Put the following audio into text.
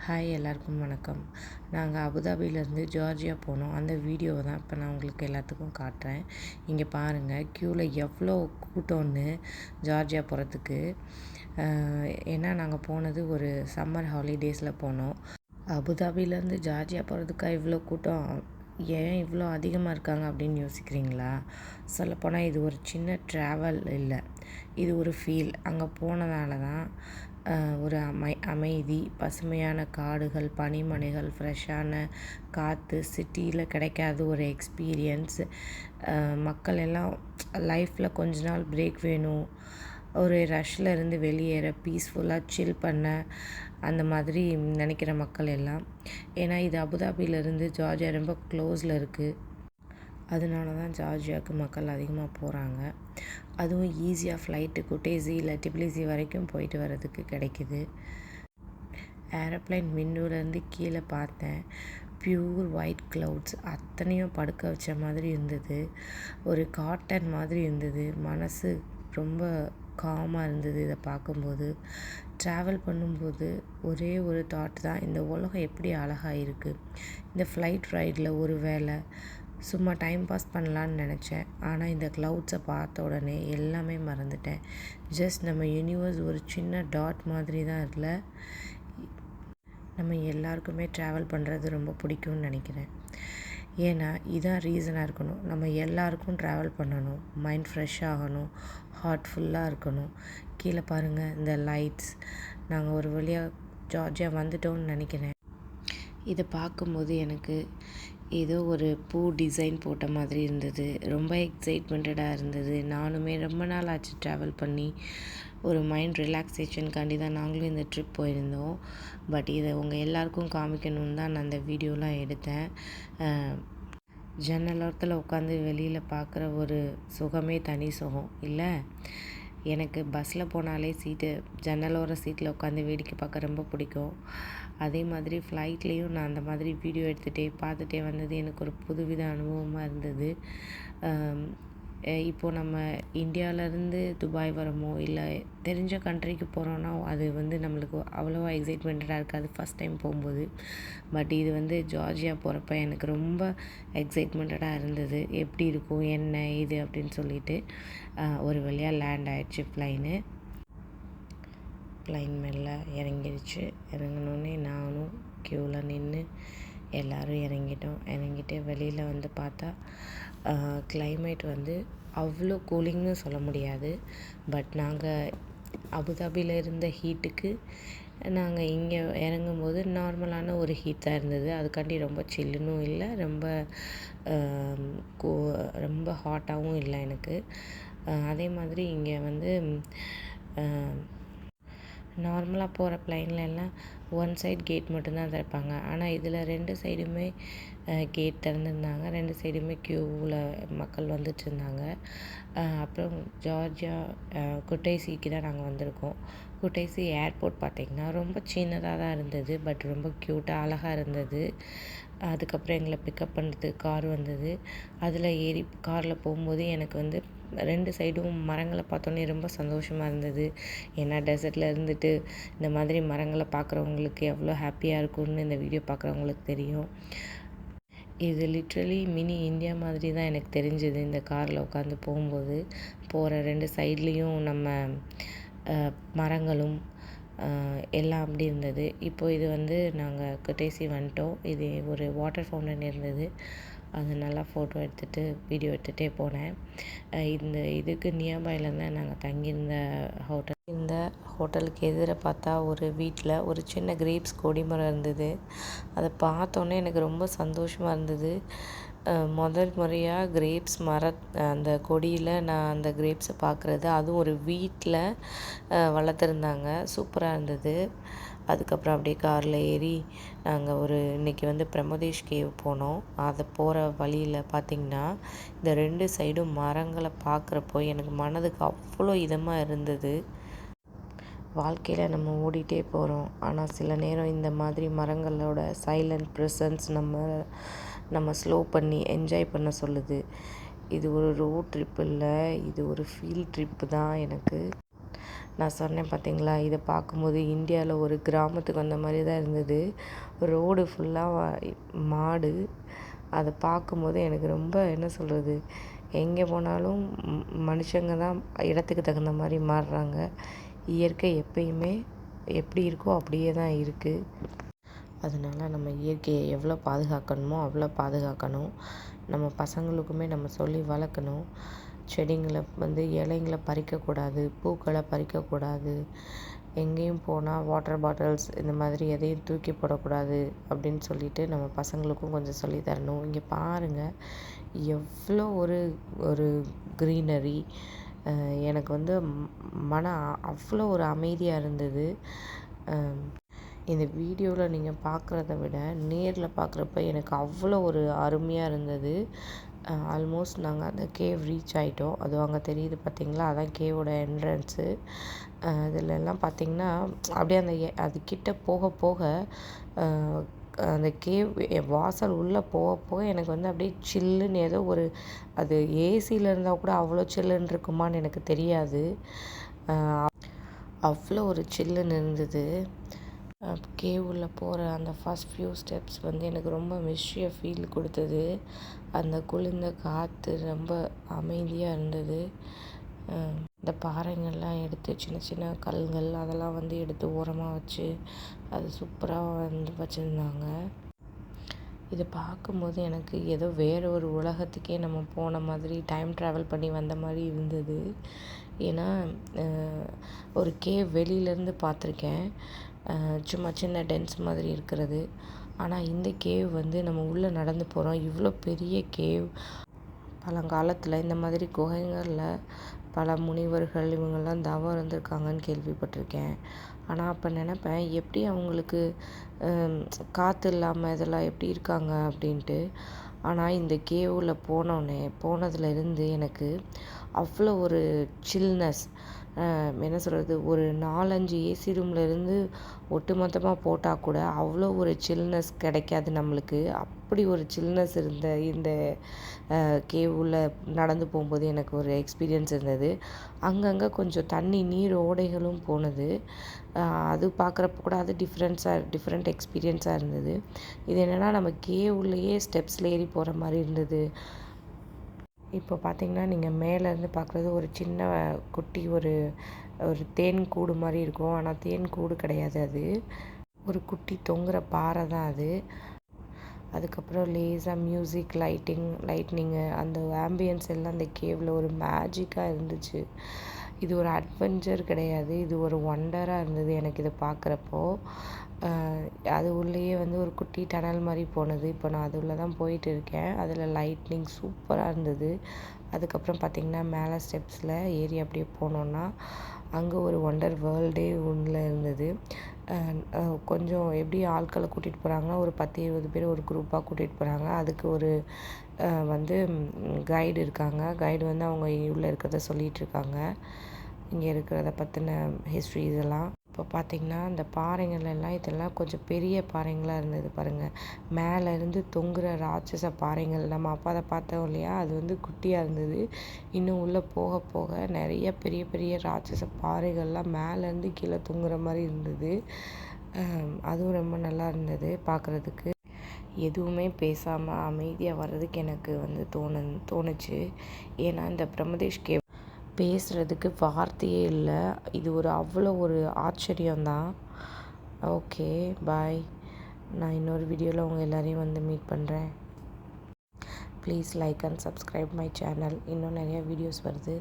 Hi எல்லாருக்கும் வணக்கம். நாங்கள் அபுதாபியிலேருந்து ஜார்ஜியா போனோம். அந்த வீடியோவை தான் இப்போ நான் உங்களுக்கு எல்லாத்துக்கும் காட்டுறேன். இங்கே பாருங்கள், க்யூவில் எவ்வளோ கூட்டம்னு ஜார்ஜியா போகிறதுக்கு. ஏன்னா நாங்கள் போனது ஒரு சம்மர் ஹாலிடேஸில் போனோம். அபுதாபியிலேருந்து ஜார்ஜியா போகிறதுக்கா இவ்வளோ கூட்டம்? ஏன் இவ்வளோ அதிகமாக இருக்காங்க அப்படின்னு யோசிக்கிறீங்களா? சொல்லப்போனால் இது ஒரு சின்ன ட்ராவல் இல்லை, இது ஒரு ஃபீல். அங்கே போனதால தான் ஒரு அமைதி, பசுமையான காடுகள், பனிமலைகள், ஃப்ரெஷ்ஷான காற்று, சிட்டியில் கிடைக்காத ஒரு எக்ஸ்பீரியன்ஸ். மக்கள் எல்லாம் லைஃப்பில் கொஞ்ச நாள் பிரேக் வேணும், ஒரு ரஷ்ஷில் இருந்து வெளியேற, பீஸ்ஃபுல்லாக சில் பண்ண, அந்த மாதிரி நினைக்கிற மக்கள் எல்லாம். ஏன்னா இது அபுதாபியிலேருந்து ஜார்ஜியா ரொம்ப க்ளோஸில் இருக்குது. அதனால தான் ஜார்ஜியாவுக்கு மக்கள் அதிகமாக போகிறாங்க. அதுவும் ஈஸியாக ஃப்ளைட்டு குட்டேசி இல்லை டிபிலிசி வரைக்கும் போயிட்டு வர்றதுக்கு கிடைக்கிது. ஏரோப்ளைன் விண்டோலேருந்து கீழே பார்த்தேன், ப்யூர் ஒயிட் க்ளவுட்ஸ் அத்தனையும் படுக்க வச்ச மாதிரி இருந்தது. ஒரு காட்டன் மாதிரி இருந்தது. மனசு ரொம்ப காமாக இருந்தது இதை பார்க்கும்போது. ட்ராவல் பண்ணும்போது ஒரே ஒரு தாட் தான், இந்த உலகம் எப்படி அழகாக இருக்குது. இந்த ஃப்ளைட் ரைடில் ஒரு வேளை சும்மா டைம் பாஸ் பண்ணலான்னு நினச்சேன். ஆனால் இந்த க்ளவுட்ஸை பார்த்த உடனே எல்லாமே மறந்துட்டேன். ஜஸ்ட் நம்ம யூனிவர்ஸ் ஒரு சின்ன டாட் மாதிரி தான் இல்லை. நம்ம எல்லாருக்குமே ட்ராவல் பண்ணுறது ரொம்ப பிடிக்கும்னு நினைக்கிறேன். ஏன்னா இதான் ரீசனாக இருக்கணும். நம்ம எல்லாருக்கும் ட்ராவல் பண்ணணும், மைண்ட் ஃப்ரெஷ் ஆகணும், ஹார்ட் ஃபுல்லாக இருக்கணும். கீழே பாருங்கள், இந்த லைட்ஸ். நாங்கள் ஒரு வழியாக ஜார்ஜியா வந்துட்டோம்னு நினைக்கிறேன். இதை பார்க்கும்போது எனக்கு ஏதோ ஒரு பூ டிசைன் போட்ட மாதிரி இருந்தது. ரொம்ப எக்ஸைட்மெண்ட்டாக இருந்தது. நானுமே ரொம்ப நாள் ஆச்சு ட்ராவல் பண்ணி. ஒரு மைண்ட் ரிலாக்ஸேஷனுக்காண்டி தான் நாங்களும் இந்த ட்ரிப் போயிருந்தோம். பட் இதை உங்கள் எல்லாருக்கும் காமிக்கணுன்னு தான் நான் அந்த வீடியோலாம் எடுத்தேன். ஜன்னலோரத்தில் உட்காந்து வெளியில் பார்க்குற ஒரு சுகமே தனி சுகம் இல்லை? எனக்கு பஸ்ஸில் போனாலே ஜன்னலோர சீட்டில் உட்காந்து வேடிக்கை பார்க்க ரொம்ப பிடிக்கும். அதே மாதிரி ஃப்ளைட்லேயும் நான் அந்த மாதிரி வீடியோ எடுத்துகிட்டே பார்த்துட்டே வந்தது எனக்கு ஒரு புதுவித அனுபவமாக இருந்தது. இப்போது நம்ம இந்தியாவிலேருந்து துபாய் வரோமோ இல்லை தெரிஞ்ச கண்ட்ரிக்கு போகிறோன்னா அது நம்மளுக்கு அவ்வளோவா எக்ஸைட்மெண்ட்டாக இருக்காது ஃபஸ்ட் டைம் போகும்போது. பட் இது ஜார்ஜியா போகிறப்ப எனக்கு ரொம்ப எக்ஸைட்மெண்ட்டாக இருந்தது. எப்படி இருக்கும் என்ன இது அப்படின்னு சொல்லிட்டு. ஒரு வழியாக லேண்ட் ஆகிடுச்சு ப்ளைன் மேலே இறங்கிடுச்சு. இறங்கினோடனே நானும் க்யூவில் நின்று எல்லோரும் இறங்கிட்டு வெளியில் பார்த்தா கிளைமேட் அவ்வளோ கூலிங்னு சொல்ல முடியாது. பட் நாங்கள் அபுதாபியில் இருந்த ஹீட்டுக்கு நாங்கள் இங்கே இறங்கும்போது நார்மலான ஒரு ஹீட் தான் இருந்தது. அதுக்காண்டி ரொம்ப சில்லுன்னும் இல்லை, ரொம்ப ஹாட்டாகவும் இல்லை எனக்கு. அதே மாதிரி இங்கே நார்மலாக போகிற ப்ளைனில் எல்லாம் ஒன் சைட் கேட் மட்டும்தான் திறப்பாங்க. ஆனால் இதில் 2 சைடுமே கேட் திறந்துருந்தாங்க. 2 சைடுமே க்யூவில் மக்கள் வந்துட்டுருந்தாங்க. அப்புறம் ஜார்ஜியா குட்டைசிக்கு தான் நாங்கள் வந்திருக்கோம். குட்டைசி ஏர்போர்ட் பார்த்திங்கன்னா ரொம்ப சின்னதாக தான் இருந்தது. பட் ரொம்ப க்யூட்டாக அழகாக இருந்தது. அதுக்கப்புறம் எங்களை பிக்கப் பண்ணுறதுக்கு கார் வந்தது. அதில் ஏறி காரில் போகும்போது எனக்கு 2 சைடும் மரங்களை பார்த்தோன்னே ரொம்ப சந்தோஷமாக இருந்தது. ஏன்னா டெசர்ட்டில் இருந்துட்டு இந்த மாதிரி மரங்களை பார்க்குறவங்களுக்கு எவ்வளோ ஹாப்பியாக இருக்கும்னு இந்த வீடியோ பார்க்குறவங்களுக்கு தெரியும். இது லிட்ரலி மினி இந்தியா மாதிரி தான் எனக்கு தெரிஞ்சது. இந்த காரில் உட்காந்து போகும்போது போகிற 2 சைட்லேயும் நம்ம மரங்களும் எல்லாம் அப்படி இருந்தது. இப்போது இது நாங்கள் குட்டேசி வந்துட்டோம். இது ஒரு வாட்டர் ஃபவுண்டன் இருந்தது. அது நல்லா ஃபோட்டோ எடுத்துகிட்டு வீடியோ எடுத்துகிட்டே போனேன். இதுக்கு நியர்பையில் தான் நாங்கள் தங்கியிருந்த ஹோட்டல். இந்த ஹோட்டலுக்கு எதிர பார்த்தா ஒரு வீட்டில் ஒரு சின்ன கிரேப்ஸ் கொடி மரம் இருந்தது. அதை பார்த்தோன்னே எனக்கு ரொம்ப சந்தோஷமாக இருந்தது. முதல் முறையாக கிரேப்ஸ் அந்த கொடியில் நான் அந்த கிரேப்ஸை பார்க்குறது, அதுவும் ஒரு வீட்டில் வளர்த்துருந்தாங்க. சூப்பராக இருந்தது. அதுக்கப்புறம் அப்படியே காரில் ஏறி நாங்கள் இன்றைக்கி பிரமோதேஷ் கேவ் போனோம். அதை போகிற வழியில் பார்த்திங்கன்னா இந்த 2 சைடும் மரங்களை பார்க்குறப்போ எனக்கு மனதுக்கு அவ்வளோ இதமாக இருந்தது. வாழ்க்கையில் நம்ம ஓடிட்டே போகிறோம், ஆனால் சில நேரம் இந்த மாதிரி மரங்களோட சைலண்ட் ப்ரெசன்ஸ் நம்ம ஸ்லோ பண்ணி என்ஜாய் பண்ண சொல்லுது. இது ஒரு ரோட் ட்ரிப் இல்லை, இது ஒரு ஃபீல்ட் ட்ரிப்பு தான் எனக்கு. நான் சொன்னேன் பார்த்தீங்களா, இதை பார்க்கும்போது இந்தியாவில் ஒரு கிராமத்துக்கு வந்த மாதிரி தான் இருந்தது. ரோடு ஃபுல்லாக மாடு. அதை பார்க்கும்போது எனக்கு ரொம்ப என்ன சொல்கிறது, எங்கே போனாலும் மனுஷங்க தான் இடத்துக்கு தகுந்த மாதிரி மாறுறாங்க. இயற்கை எப்பயுமே எப்படி இருக்கோ அப்படியே தான் இருக்குது. அதனால் நம்ம இயற்கையை எவ்வளோ பாதுகாக்கணுமோ அவ்வளோ பாதுகாக்கணும். நம்ம பசங்களுக்குமே நம்ம சொல்லி வளர்க்கணும். செடிங்களை இலைங்களை பறிக்கக்கூடாது, பூக்களை பறிக்கக்கூடாது. எங்கேயும் போனால் வாட்டர் பாட்டில்ஸ் இந்த மாதிரி எதையும் தூக்கி போடக்கூடாது அப்படின்னு சொல்லிட்டு நம்ம பசங்களுக்கும் கொஞ்சம் சொல்லி தரணும். இங்கே பாருங்கள், எவ்வளோ ஒரு ஒரு க்ரீனரி. எனக்கு அவ்வளோ ஒரு அமைதியாக இருந்தது. இந்த வீடியோவில் நீங்கள் பார்க்குறத விட நேரில் பார்க்குறப்ப எனக்கு அவ்வளோ ஒரு அருமையாக இருந்தது. ஆல்மோஸ்ட் நாங்கள் அந்த கேவ் ரீச் ஆகிட்டோம். அது அங்கே தெரியுது பார்த்தீங்களா, அதான் கேவோட என்ட்ரன்ஸு. இதிலெல்லாம் பார்த்திங்கன்னா அப்படியே அது கிட்ட போக போக அந்த கேவ் வாசல் உள்ளே போக போக எனக்கு அப்படியே சில்லுன்னு ஏதோ ஒரு, அது ஏசியில் இருந்தால் கூட அவ்வளோ சில்லுன்னு இருக்குமான்னு எனக்கு தெரியாது. அவ்வளோ ஒரு சில்லுன்னு இருந்தது. கேவ் உள்ள போகிற அந்த ஃபஸ்ட் ஃபியூ ஸ்டெப்ஸ் எனக்கு ரொம்ப மிஸ்ட்ரியை ஃபீல் கொடுத்தது. அந்த குளிர்ந்த காற்று ரொம்ப அமைதியாக இருந்தது. இந்த பாறைங்கள்லாம் எடுத்து சின்ன சின்ன கல்கள் அதெல்லாம் எடுத்து ஓரமாக வச்சு அது சூப்பராக வச்சுருந்தாங்க. இதை பார்க்கும்போது எனக்கு ஏதோ வேறு ஒரு உலகத்துக்கே நம்ம போன மாதிரி, டைம் ட்ராவல் பண்ணி வந்த மாதிரி இருந்தது. ஏன்னா ஒரு கேவ் வெளியிலேருந்து பார்த்துருக்கேன், சும்மா சின்ன டென்ஸ் மாதிரி இருக்கிறது. ஆனால் இந்த கேவ் நம்ம உள்ளே நடந்து போகிறோம். இவ்வளோ பெரிய கேவ். பழங்காலத்தில் இந்த மாதிரி குகைகளில் பல முனிவர்கள் இவங்கெல்லாம் தவம் இருந்திருக்காங்கன்னு கேள்விப்பட்டிருக்கேன். ஆனால் அப்போ நினப்பேன், எப்படி அவங்களுக்கு காற்று இல்லாமல் இதெல்லாம் எப்படி இருக்காங்க அப்படின்ட்டு. ஆனால் இந்த கேவில் போனதுலேருந்து எனக்கு அவ்வளோ ஒரு சில்னஸ், என்ன சொல்கிறது, ஒரு 4-5 ஏசி ரூமில் இருந்து ஒட்டுமொத்தமாக போட்டால் கூட அவ்வளோ ஒரு சில்னஸ் கிடைக்காது நம்மளுக்கு. அப்படி ஒரு சில்னஸ் இருந்த இந்த கேவில் நடந்து போகும்போது எனக்கு ஒரு எக்ஸ்பீரியன்ஸ் இருந்தது. அங்கங்கே கொஞ்சம் நீர் ஓடைகளும் போனது. அது பார்க்குறப்ப கூட அது டிஃப்ரெண்ட் எக்ஸ்பீரியன்ஸாக இருந்தது. இது என்னென்னா, நம்ம கேவுலேயே ஸ்டெப்ஸில் ஏறி போகிற மாதிரி இருந்தது. இப்போ பார்த்திங்கன்னா, நீங்கள் மேலேருந்து பார்க்குறது ஒரு சின்ன குட்டி ஒரு தேன் கூடு மாதிரி இருக்கும். ஆனால் தேன் கூடு கிடையாது, அது ஒரு குட்டி தொங்குற பாறை தான் அது. அதுக்கப்புறம் லேசாக மியூசிக், லைட்னிங்கு, அந்த ஆம்பியன்ஸ் எல்லாம் அந்த கேவில் ஒரு மேஜிக்காக இருந்துச்சு. இது ஒரு அட்வென்ச்சர் கிடையாது, இது ஒரு ஒண்டராக இருந்தது எனக்கு இதை பார்க்குறப்போ. அது உள்ளேயே ஒரு குட்டி டனல் மாதிரி போனது. இப்போ நான் அது உள்ளே தான் போயிட்டு இருக்கேன். அதில் லைட்னிங் சூப்பராக இருந்தது. அதுக்கப்புறம் பார்த்திங்கன்னா, மேலே ஸ்டெப்ஸில் ஏறி அப்படியே போனோன்னா அங்கே ஒரு ஒண்டர் வேர்ல்டே உள்ளே இருந்தது. கொஞ்சம் எப்படி ஆட்களை கூட்டிகிட்டு போகிறாங்கன்னா, ஒரு 10-20 பேர் ஒரு குரூப்பாக கூட்டிகிட்டு போகிறாங்க. அதுக்கு ஒரு கைடு இருக்காங்க. கைடு அவங்க உள்ளே இருக்கிறத சொல்லிகிட்ருக்காங்க, இங்கே இருக்கிறத பற்றின ஹிஸ்ட்ரி இதெல்லாம். இப்போ பார்த்திங்கன்னா, இந்த பாறைங்கள்லாம் இதெல்லாம் கொஞ்சம் பெரிய பாறைங்களாக இருந்தது பாருங்கள். மேலேருந்து தொங்குகிற ராட்சச பாறைகள். நம்ம அப்போ அதை பார்த்தோம் இல்லையா, அது குட்டியாக இருந்தது. இன்னும் உள்ளே போக போக நிறைய பெரிய பெரிய ராட்சச பாறைகள்லாம் மேலேருந்து கீழே தொங்குகிற மாதிரி இருந்தது. அதுவும் ரொம்ப நல்லா இருந்தது பார்க்குறதுக்கு. எதுவுமே பேசாமல் அமைதியாக வர்றதுக்கு எனக்கு தோணுச்சு. ஏன்னா இந்த பிரம்மதேஷ் கேவ் பேசுகிறதுக்கு வார்த்தையே இல்லை. இது அவ்வளோ ஒரு ஆச்சரியம்தான். ஓகே, பாய். நான் இன்னொரு வீடியோவில் உங்கள் எல்லோரையும் மீட் பண்ணுறேன். Please like and subscribe my channel. இன்னும் நிறையா வீடியோஸ் வருது.